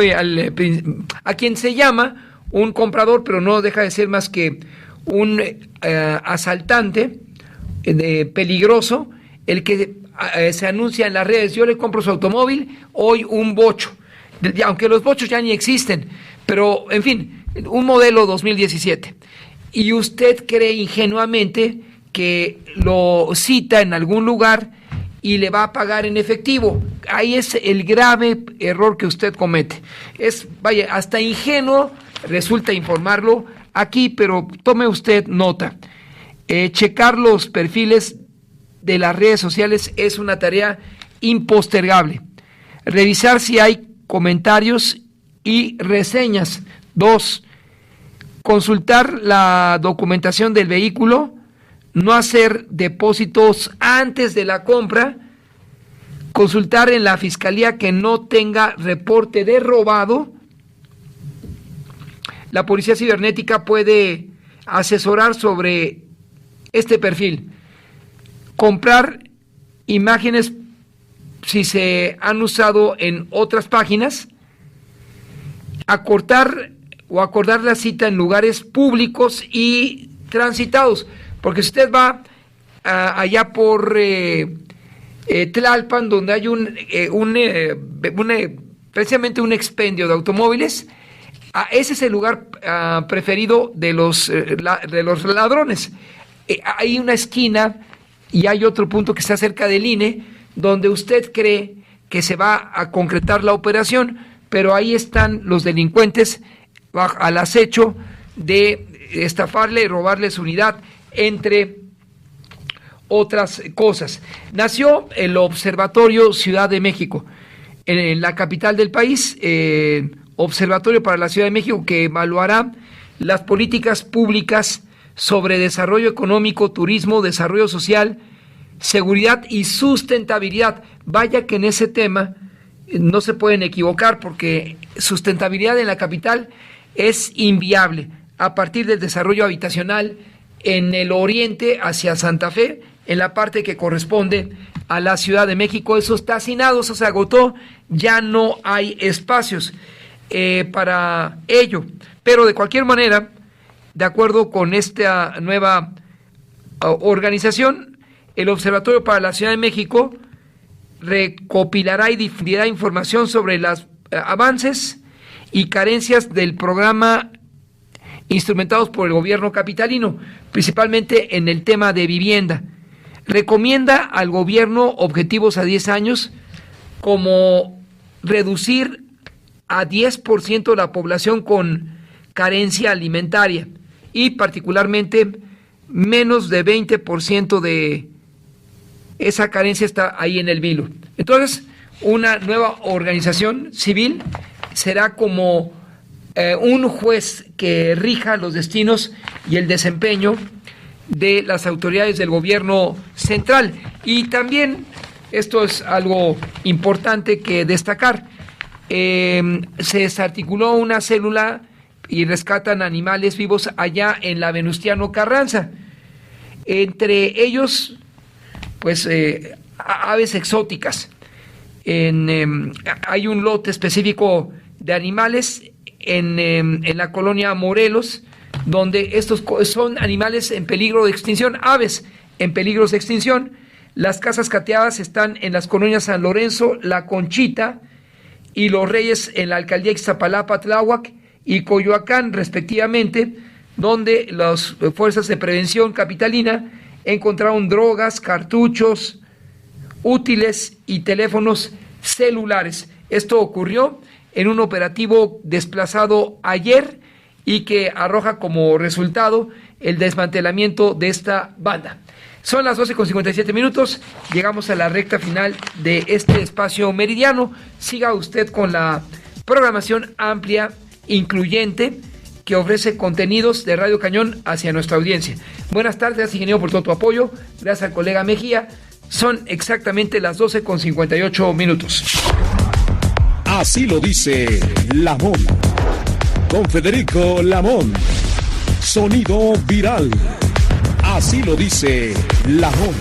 a quien se llama un comprador, pero no deja de ser más que un asaltante peligroso, el que se anuncia en las redes: yo le compro su automóvil, hoy un bocho, aunque los bochos ya ni existen, pero en fin, un modelo 2017. Y usted cree ingenuamente que lo cita en algún lugar y le va a pagar en efectivo. Ahí es el grave error que usted comete. Hasta ingenuo resulta informarlo aquí, pero tome usted nota. Checar los perfiles de las redes sociales es una tarea impostergable. Revisar si hay comentarios y reseñas. 2. Consultar la documentación del vehículo, no hacer depósitos antes de la compra, consultar en la fiscalía que no tenga reporte de robado. La policía cibernética puede asesorar sobre este perfil. Comprar imágenes si se han usado en otras páginas. Acordar la cita en lugares públicos y transitados, porque si usted va allá por Tlalpan, donde hay precisamente un expendio de automóviles, Ese es el lugar preferido de los ladrones. Hay una esquina y hay otro punto que está cerca del INE, donde usted cree que se va a concretar la operación, pero ahí están los delincuentes al acecho de estafarle y robarle su unidad, entre otras cosas. Nació el Observatorio Ciudad de México, en la capital del país, Observatorio para la Ciudad de México, que evaluará las políticas públicas sobre desarrollo económico, turismo, desarrollo social, seguridad y sustentabilidad. Vaya que en ese tema no se pueden equivocar, porque sustentabilidad en la capital es inviable. A partir del desarrollo habitacional en el oriente hacia Santa Fe, en la parte que corresponde a la Ciudad de México, eso está hacinado, eso se agotó, ya no hay espacios para ello. Pero de cualquier manera, de acuerdo con esta nueva organización, el Observatorio para la Ciudad de México recopilará y difundirá información sobre los avances y carencias del programa instrumentados por el gobierno capitalino, principalmente en el tema de vivienda. Recomienda al gobierno objetivos a 10 años, como reducir a 10% la población con carencia alimentaria y particularmente menos de 20% de esa carencia está ahí en el vilo. Entonces, una nueva organización civil será como un juez que rija los destinos y el desempeño de las autoridades del gobierno central. Y también, esto es algo importante que destacar, se desarticuló una célula y rescatan animales vivos allá en la Venustiano Carranza. Entre ellos, pues, aves exóticas. Hay un lote específico de animales en la colonia Morelos, donde estos son animales en peligro de extinción, aves en peligro de extinción. Las casas cateadas están en las colonias San Lorenzo, La Conchita y Los Reyes, en la alcaldía Ixtapalapa, Tláhuac y Coyoacán, respectivamente, donde las fuerzas de prevención capitalina encontraron drogas, cartuchos, útiles y teléfonos celulares. Esto ocurrió en un operativo desplazado ayer y que arroja como resultado el desmantelamiento de esta banda. Son las 12:57, llegamos a la recta final de este espacio meridiano. Siga usted con la programación amplia, incluyente, que ofrece contenidos de Radio Cañón hacia nuestra audiencia. Buenas tardes, gracias, ingeniero, por todo tu apoyo. Gracias al colega Mejía. Son exactamente las 12:58. Así lo dice Lamón. Don Federico Lamón. Sonido viral. Así lo dice Lamón.